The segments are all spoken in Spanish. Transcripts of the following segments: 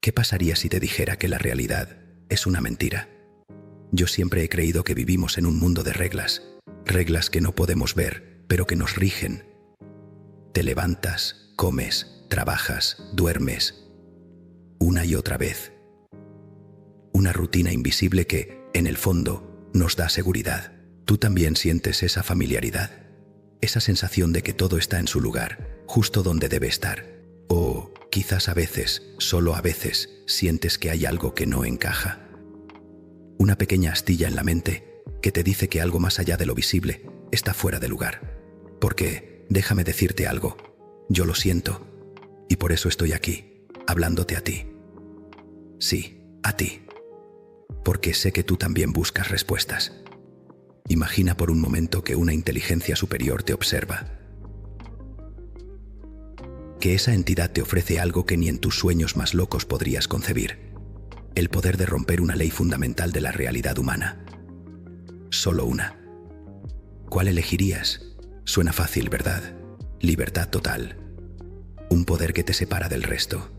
¿Qué pasaría si te dijera que la realidad es una mentira? Yo siempre he creído que vivimos en un mundo de reglas, reglas que no podemos ver, pero que nos rigen. Te levantas, comes, trabajas, duermes, una y otra vez. Una rutina invisible que, en el fondo, nos da seguridad. Tú también sientes esa familiaridad, esa sensación de que todo está en su lugar, justo donde debe estar. O quizás a veces, solo a veces, sientes que hay algo que no encaja. Una pequeña astilla en la mente que te dice que algo más allá de lo visible está fuera de lugar. Porque, déjame decirte algo, yo lo siento, y por eso estoy aquí, hablándote a ti. Sí, a ti. Porque sé que tú también buscas respuestas. Imagina por un momento que una inteligencia superior te observa. Que esa entidad te ofrece algo que ni en tus sueños más locos podrías concebir. El poder de romper una ley fundamental de la realidad humana. Solo una. ¿Cuál elegirías? Suena fácil, ¿verdad? Libertad total. Un poder que te separa del resto.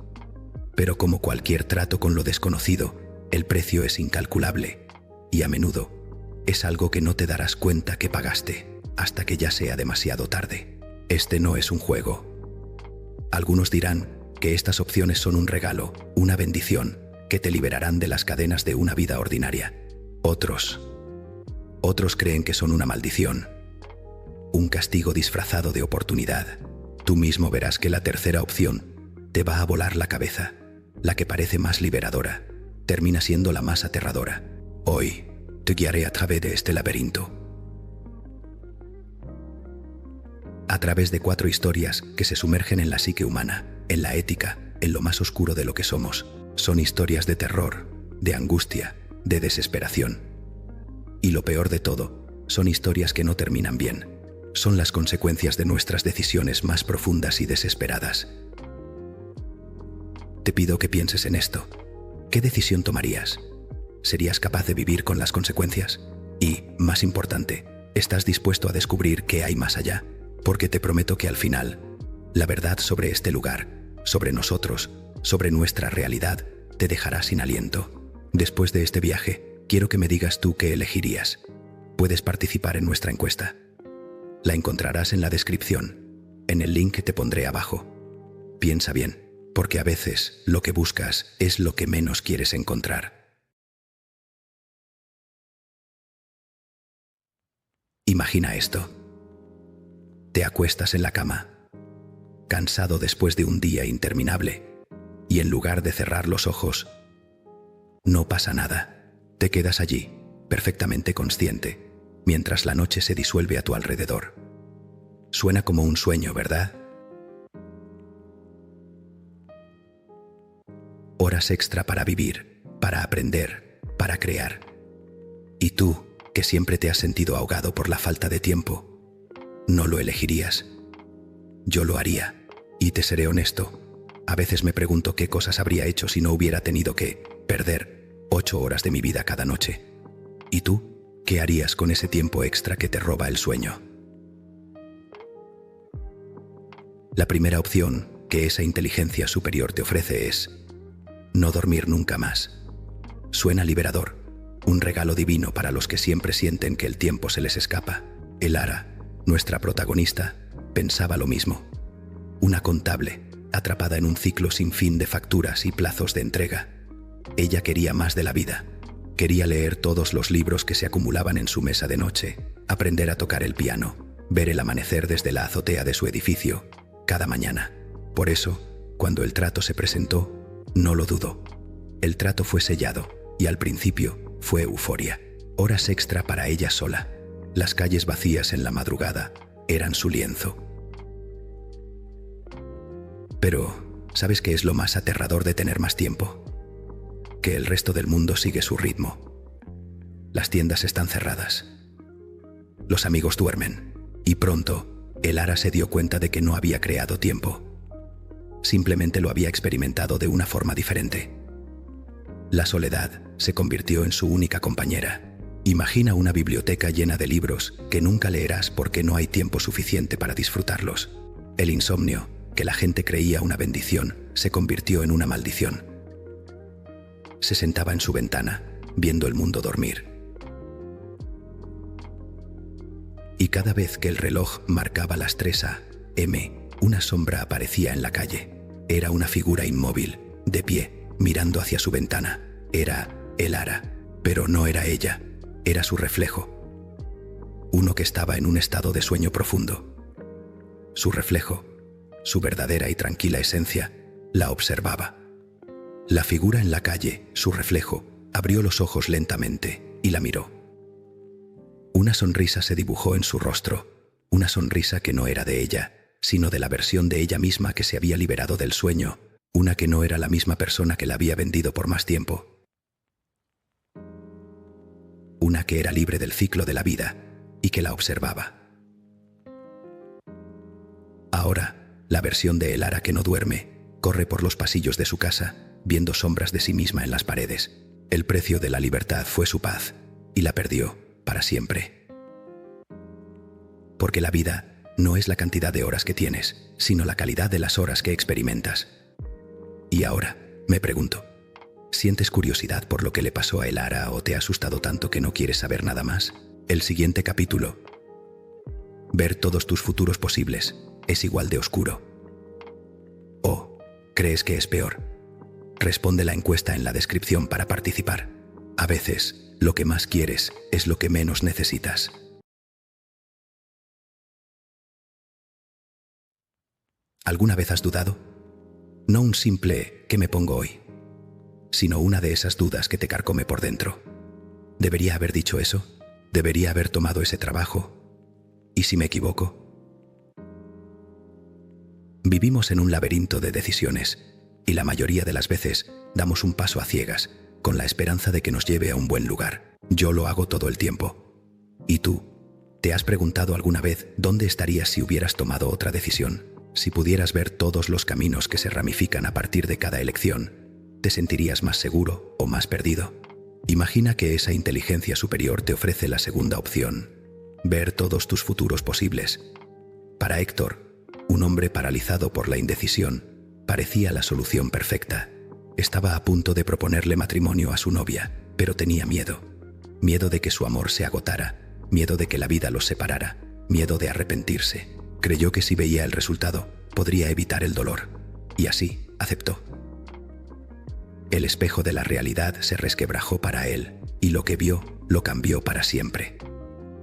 Pero como cualquier trato con lo desconocido, el precio es incalculable. Y a menudo, es algo que no te darás cuenta que pagaste, hasta que ya sea demasiado tarde. Este no es un juego. Algunos dirán que estas opciones son un regalo, una bendición, que te liberarán de las cadenas de una vida ordinaria. Otros creen que son una maldición, un castigo disfrazado de oportunidad. Tú mismo verás que la tercera opción te va a volar la cabeza. La que parece más liberadora, termina siendo la más aterradora. Hoy, te guiaré a través de este laberinto. A través de 4 historias que se sumergen en la psique humana, en la ética, en lo más oscuro de lo que somos. Son historias de terror, de angustia, de desesperación. Y lo peor de todo, son historias que no terminan bien. Son las consecuencias de nuestras decisiones más profundas y desesperadas. Te pido que pienses en esto. ¿Qué decisión tomarías? ¿Serías capaz de vivir con las consecuencias? Y, más importante, ¿estás dispuesto a descubrir qué hay más allá? Porque te prometo que al final, la verdad sobre este lugar, sobre nosotros, sobre nuestra realidad, te dejará sin aliento. Después de este viaje, quiero que me digas tú qué elegirías. Puedes participar en nuestra encuesta. La encontrarás en la descripción, en el link que te pondré abajo. Piensa bien, porque a veces lo que buscas es lo que menos quieres encontrar. Imagina esto. Te acuestas en la cama, cansado después de un día interminable, y en lugar de cerrar los ojos, no pasa nada. Te quedas allí, perfectamente consciente, mientras la noche se disuelve a tu alrededor. Suena como un sueño, ¿verdad? Horas extra para vivir, para aprender, para crear. Y tú, que siempre te has sentido ahogado por la falta de tiempo, no lo elegirías. Yo lo haría, y te seré honesto. A veces me pregunto qué cosas habría hecho si no hubiera tenido que perder 8 horas de mi vida cada noche. ¿Y tú? ¿Qué harías con ese tiempo extra que te roba el sueño? La primera opción que esa inteligencia superior te ofrece es no dormir nunca más. Suena liberador, un regalo divino para los que siempre sienten que el tiempo se les escapa. Elara, nuestra protagonista, pensaba lo mismo. Una contable, atrapada en un ciclo sin fin de facturas y plazos de entrega. Ella quería más de la vida. Quería leer todos los libros que se acumulaban en su mesa de noche, aprender a tocar el piano, ver el amanecer desde la azotea de su edificio, cada mañana. Por eso, cuando el trato se presentó, no lo dudó. El trato fue sellado, y al principio fue euforia. Horas extra para ella sola. Las calles vacías en la madrugada eran su lienzo. Pero, ¿sabes qué es lo más aterrador de tener más tiempo? Que el resto del mundo sigue su ritmo. Las tiendas están cerradas. Los amigos duermen. Y pronto, Elara se dio cuenta de que no había creado tiempo. Simplemente lo había experimentado de una forma diferente. La soledad se convirtió en su única compañera. Imagina una biblioteca llena de libros que nunca leerás porque no hay tiempo suficiente para disfrutarlos. El insomnio, que la gente creía una bendición, se convirtió en una maldición. Se sentaba en su ventana, viendo el mundo dormir. Y cada vez que el reloj marcaba las 3 a.m., una sombra aparecía en la calle. Era una figura inmóvil, de pie, mirando hacia su ventana. Era Elara, pero no era ella, era su reflejo. Uno que estaba en un estado de sueño profundo. Su reflejo, su verdadera y tranquila esencia, la observaba. La figura en la calle, su reflejo, abrió los ojos lentamente y la miró. Una sonrisa se dibujó en su rostro, una sonrisa que no era de ella, sino de la versión de ella misma que se había liberado del sueño, una que no era la misma persona que la había vendido por más tiempo. Una que era libre del ciclo de la vida y que la observaba. Ahora, la versión de Elara que no duerme, corre por los pasillos de su casa, viendo sombras de sí misma en las paredes. El precio de la libertad fue su paz, y la perdió para siempre. Porque la vida no es la cantidad de horas que tienes, sino la calidad de las horas que experimentas. Y ahora, me pregunto, ¿sientes curiosidad por lo que le pasó a Elara o te ha asustado tanto que no quieres saber nada más? El siguiente capítulo. Ver todos tus futuros posibles es igual de oscuro. ¿O crees que es peor? Responde la encuesta en la descripción para participar. A veces, lo que más quieres es lo que menos necesitas. ¿Alguna vez has dudado? No un simple ¿qué me pongo hoy?, sino una de esas dudas que te carcome por dentro. ¿Debería haber dicho eso? ¿Debería haber tomado ese trabajo? ¿Y si me equivoco? Vivimos en un laberinto de decisiones y la mayoría de las veces damos un paso a ciegas con la esperanza de que nos lleve a un buen lugar. Yo lo hago todo el tiempo. ¿Y tú? ¿Te has preguntado alguna vez dónde estarías si hubieras tomado otra decisión? Si pudieras ver todos los caminos que se ramifican a partir de cada elección, ¿te sentirías más seguro o más perdido? Imagina que esa inteligencia superior te ofrece la segunda opción, ver todos tus futuros posibles. Para Héctor, un hombre paralizado por la indecisión, parecía la solución perfecta. Estaba a punto de proponerle matrimonio a su novia, pero tenía miedo. Miedo de que su amor se agotara, miedo de que la vida los separara, miedo de arrepentirse. Creyó que si veía el resultado, podría evitar el dolor. Y así, aceptó. El espejo de la realidad se resquebrajó para él, y lo que vio, lo cambió para siempre.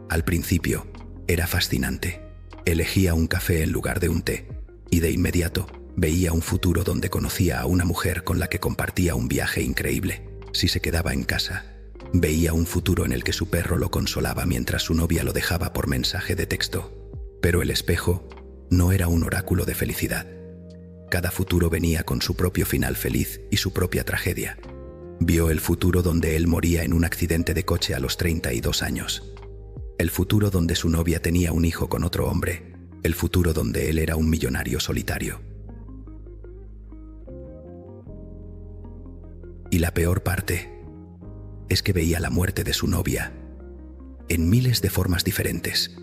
Al principio, era fascinante. Elegía un café en lugar de un té, y de inmediato, veía un futuro donde conocía a una mujer con la que compartía un viaje increíble. Si se quedaba en casa, veía un futuro en el que su perro lo consolaba mientras su novia lo dejaba por mensaje de texto. Pero el espejo no era un oráculo de felicidad. Cada futuro venía con su propio final feliz y su propia tragedia. Vio el futuro donde él moría en un accidente de coche a los 32 años. El futuro donde su novia tenía un hijo con otro hombre. El futuro donde él era un millonario solitario. Y la peor parte es que veía la muerte de su novia en miles de formas diferentes,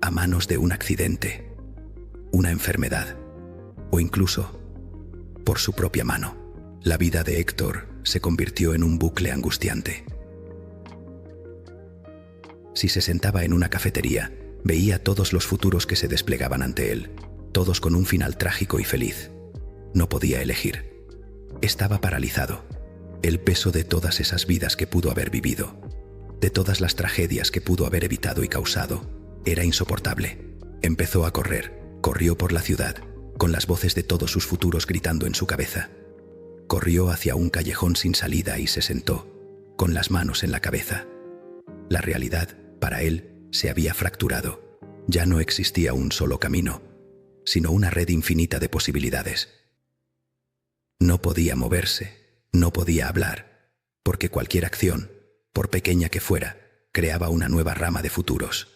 a manos de un accidente, una enfermedad o incluso por su propia mano. La vida de Héctor se convirtió en un bucle angustiante. Si se sentaba en una cafetería, veía todos los futuros que se desplegaban ante él, todos con un final trágico y feliz. No podía elegir. Estaba paralizado. El peso de todas esas vidas que pudo haber vivido, de todas las tragedias que pudo haber evitado y causado, era insoportable. Empezó a correr. Corrió por la ciudad, con las voces de todos sus futuros gritando en su cabeza. Corrió hacia un callejón sin salida y se sentó, con las manos en la cabeza. La realidad, para él, se había fracturado. Ya no existía un solo camino, sino una red infinita de posibilidades. No podía moverse, no podía hablar, porque cualquier acción, por pequeña que fuera, creaba una nueva rama de futuros.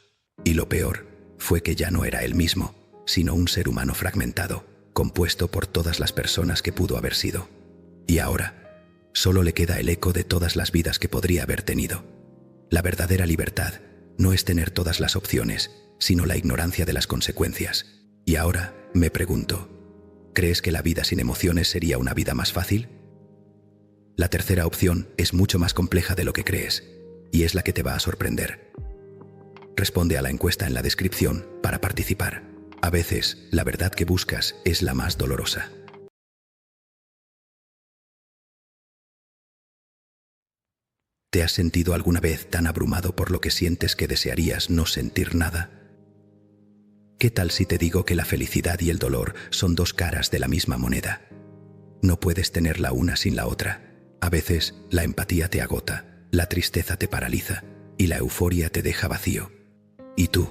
Y lo peor fue que ya no era él mismo, sino un ser humano fragmentado, compuesto por todas las personas que pudo haber sido. Y ahora, solo le queda el eco de todas las vidas que podría haber tenido. La verdadera libertad no es tener todas las opciones, sino la ignorancia de las consecuencias. Y ahora, me pregunto, ¿crees que la vida sin emociones sería una vida más fácil? La tercera opción es mucho más compleja de lo que crees, y es la que te va a sorprender. Responde a la encuesta en la descripción para participar. A veces, la verdad que buscas es la más dolorosa. ¿Te has sentido alguna vez tan abrumado por lo que sientes que desearías no sentir nada? ¿Qué tal si te digo que la felicidad y el dolor son dos caras de la misma moneda? No puedes tener la una sin la otra. A veces, la empatía te agota, la tristeza te paraliza y la euforia te deja vacío. ¿Y tú,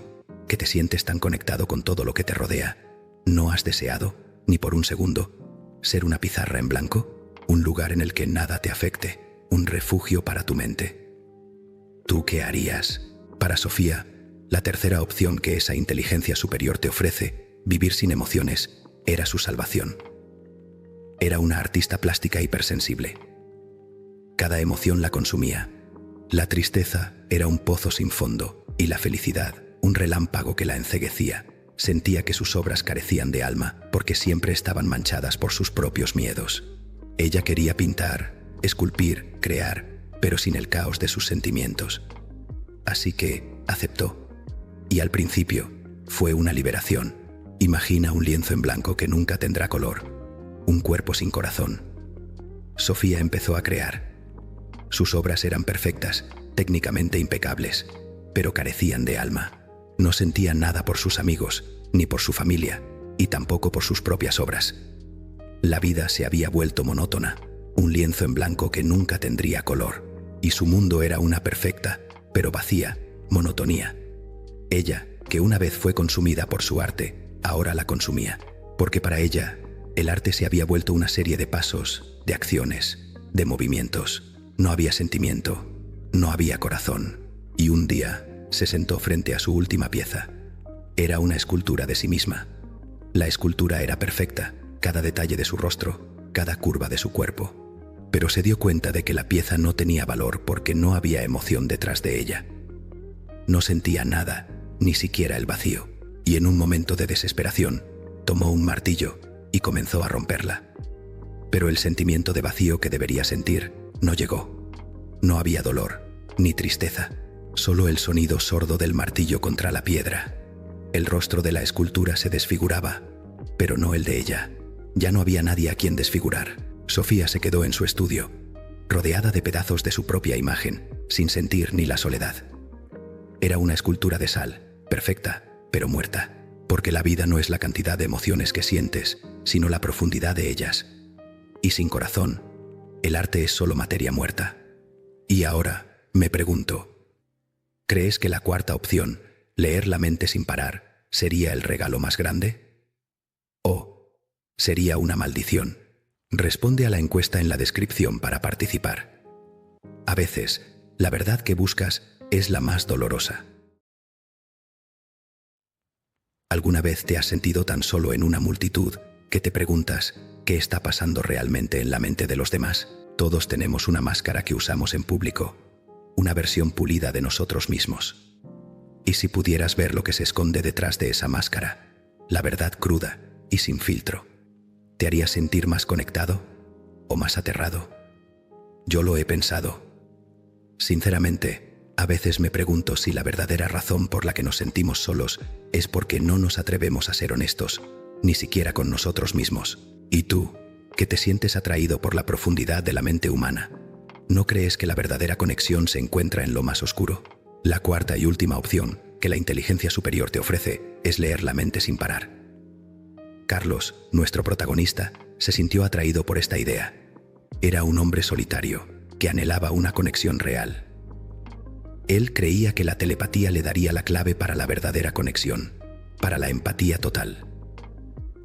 que te sientes tan conectado con todo lo que te rodea, no has deseado, ni por un segundo, ser una pizarra en blanco, un lugar en el que nada te afecte, un refugio para tu mente? ¿Tú qué harías? Para Sofía, la tercera opción que esa inteligencia superior te ofrece, vivir sin emociones, era su salvación. Era una artista plástica hipersensible. Cada emoción la consumía. La tristeza era un pozo sin fondo y la felicidad, un relámpago que la enceguecía. Sentía que sus obras carecían de alma porque siempre estaban manchadas por sus propios miedos. Ella quería pintar, esculpir, crear, pero sin el caos de sus sentimientos. Así que aceptó. Y al principio fue una liberación. Imagina un lienzo en blanco que nunca tendrá color, un cuerpo sin corazón. Sofía empezó a crear. Sus obras eran perfectas, técnicamente impecables, pero carecían de alma. No sentía nada por sus amigos, ni por su familia, y tampoco por sus propias obras. La vida se había vuelto monótona, un lienzo en blanco que nunca tendría color, y su mundo era una perfecta, pero vacía, monotonía. Ella, que una vez fue consumida por su arte, ahora la consumía, porque para ella, el arte se había vuelto una serie de pasos, de acciones, de movimientos. No había sentimiento, no había corazón, y un día se sentó frente a su última pieza. Era una escultura de sí misma. La escultura era perfecta, cada detalle de su rostro, cada curva de su cuerpo. Pero se dio cuenta de que la pieza no tenía valor porque no había emoción detrás de ella. No sentía nada, ni siquiera el vacío, y en un momento de desesperación, tomó un martillo y comenzó a romperla. Pero el sentimiento de vacío que debería sentir no llegó. No había dolor, ni tristeza, solo el sonido sordo del martillo contra la piedra. El rostro de la escultura se desfiguraba, pero no el de ella. Ya no había nadie a quien desfigurar. Sofía se quedó en su estudio, rodeada de pedazos de su propia imagen, sin sentir ni la soledad. Era una escultura de sal, perfecta, pero muerta, porque la vida no es la cantidad de emociones que sientes, sino la profundidad de ellas. Y sin corazón, el arte es solo materia muerta. Y ahora, me pregunto, ¿crees que la cuarta opción, leer la mente sin parar, sería el regalo más grande? ¿O sería una maldición? Responde a la encuesta en la descripción para participar. A veces, la verdad que buscas es la más dolorosa. ¿Alguna vez te has sentido tan solo en una multitud que te preguntas qué está pasando realmente en la mente de los demás? Todos tenemos una máscara que usamos en público, una versión pulida de nosotros mismos. Y si pudieras ver lo que se esconde detrás de esa máscara, la verdad cruda y sin filtro, ¿te haría sentir más conectado o más aterrado? Yo lo he pensado. Sinceramente, a veces me pregunto si la verdadera razón por la que nos sentimos solos es porque no nos atrevemos a ser honestos, ni siquiera con nosotros mismos. ¿Y tú, que te sientes atraído por la profundidad de la mente humana, no crees que la verdadera conexión se encuentra en lo más oscuro? La cuarta y última opción que la inteligencia superior te ofrece es leer la mente sin parar. Carlos, nuestro protagonista, se sintió atraído por esta idea. Era un hombre solitario que anhelaba una conexión real. Él creía que la telepatía le daría la clave para la verdadera conexión, para la empatía total.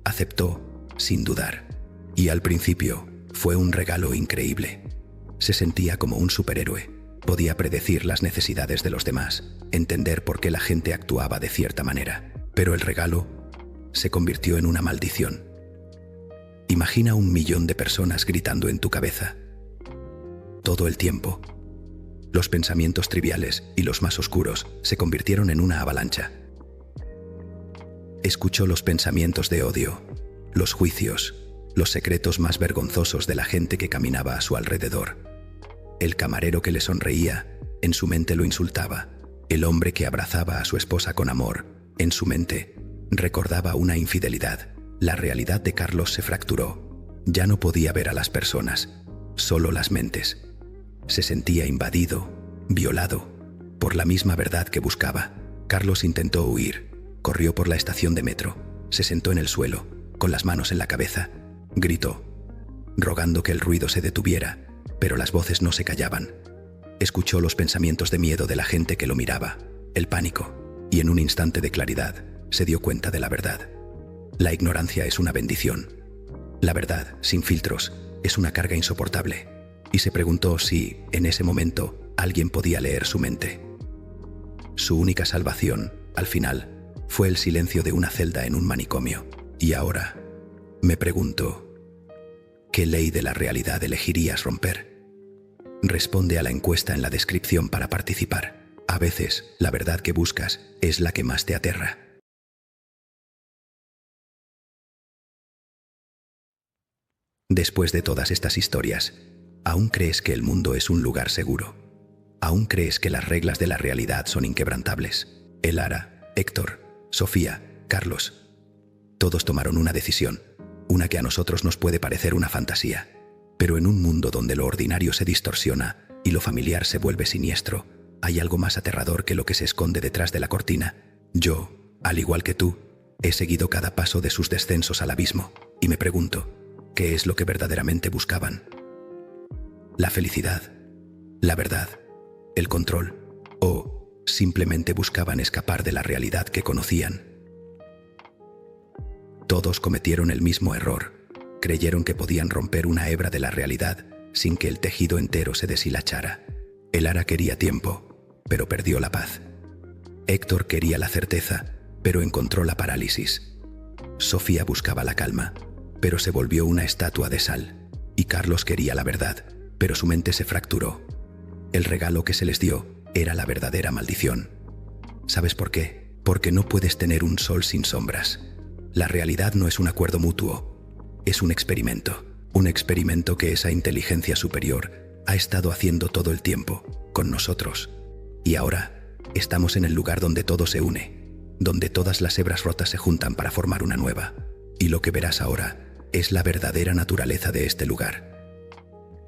Aceptó, sin dudar, y al principio fue un regalo increíble. Se sentía como un superhéroe, podía predecir las necesidades de los demás, entender por qué la gente actuaba de cierta manera, pero el regalo se convirtió en una maldición. Imagina 1 millón de personas gritando en tu cabeza. Todo el tiempo. Los pensamientos triviales y los más oscuros se convirtieron en una avalancha. Escuchó los pensamientos de odio, los juicios, los secretos más vergonzosos de la gente que caminaba a su alrededor. El camarero que le sonreía, en su mente lo insultaba. El hombre que abrazaba a su esposa con amor, en su mente, recordaba una infidelidad. La realidad de Carlos se fracturó. Ya no podía ver a las personas, solo las mentes. Se sentía invadido, violado, por la misma verdad que buscaba. Carlos intentó huir, corrió por la estación de metro, se sentó en el suelo, con las manos en la cabeza, gritó, rogando que el ruido se detuviera, pero las voces no se callaban. Escuchó los pensamientos de miedo de la gente que lo miraba, el pánico, y en un instante de claridad se dio cuenta de la verdad. La ignorancia es una bendición. La verdad, sin filtros, es una carga insoportable. Y se preguntó si, en ese momento, alguien podía leer su mente. Su única salvación, al final, fue el silencio de una celda en un manicomio. Y ahora, me pregunto, ¿qué ley de la realidad elegirías romper? Responde a la encuesta en la descripción para participar. A veces, la verdad que buscas es la que más te aterra. Después de todas estas historias, ¿aún crees que el mundo es un lugar seguro? ¿Aún crees que las reglas de la realidad son inquebrantables? Elara, Héctor, Sofía, Carlos. Todos tomaron una decisión, una que a nosotros nos puede parecer una fantasía. Pero en un mundo donde lo ordinario se distorsiona y lo familiar se vuelve siniestro, hay algo más aterrador que lo que se esconde detrás de la cortina. Yo, al igual que tú, he seguido cada paso de sus descensos al abismo y me pregunto, ¿qué es lo que verdaderamente buscaban? ¿La felicidad? ¿La verdad? ¿El control? ¿O simplemente buscaban escapar de la realidad que conocían? Todos cometieron el mismo error. Creyeron que podían romper una hebra de la realidad sin que el tejido entero se deshilachara. Elara quería tiempo, pero perdió la paz. Héctor quería la certeza, pero encontró la parálisis. Sofía buscaba la calma, pero se volvió una estatua de sal. Y Carlos quería la verdad, pero su mente se fracturó. El regalo que se les dio era la verdadera maldición. ¿Sabes por qué? Porque no puedes tener un sol sin sombras. La realidad no es un acuerdo mutuo, es un experimento que esa inteligencia superior ha estado haciendo todo el tiempo, con nosotros. Y ahora estamos en el lugar donde todo se une, donde todas las hebras rotas se juntan para formar una nueva. Y lo que verás ahora es la verdadera naturaleza de este lugar.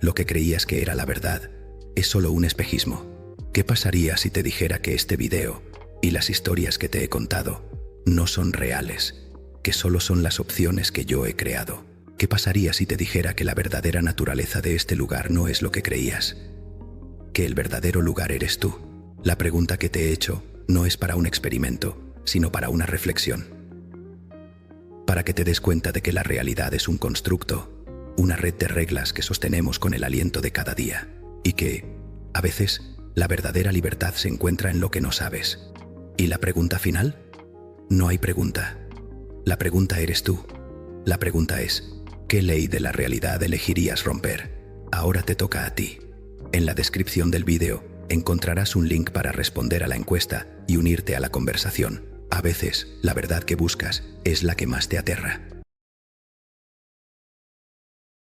Lo que creías que era la verdad es solo un espejismo. ¿Qué pasaría si te dijera que este video y las historias que te he contado no son reales, que solo son las opciones que yo he creado? ¿Qué pasaría si te dijera que la verdadera naturaleza de este lugar no es lo que creías? Que el verdadero lugar eres tú. La pregunta que te he hecho no es para un experimento, sino para una reflexión. Para que te des cuenta de que la realidad es un constructo, una red de reglas que sostenemos con el aliento de cada día, y que, a veces, la verdadera libertad se encuentra en lo que no sabes. ¿Y la pregunta final? No hay pregunta. La pregunta eres tú. La pregunta es, ¿qué ley de la realidad elegirías romper? Ahora te toca a ti. En la descripción del vídeo encontrarás un link para responder a la encuesta y unirte a la conversación. A veces, la verdad que buscas es la que más te aterra.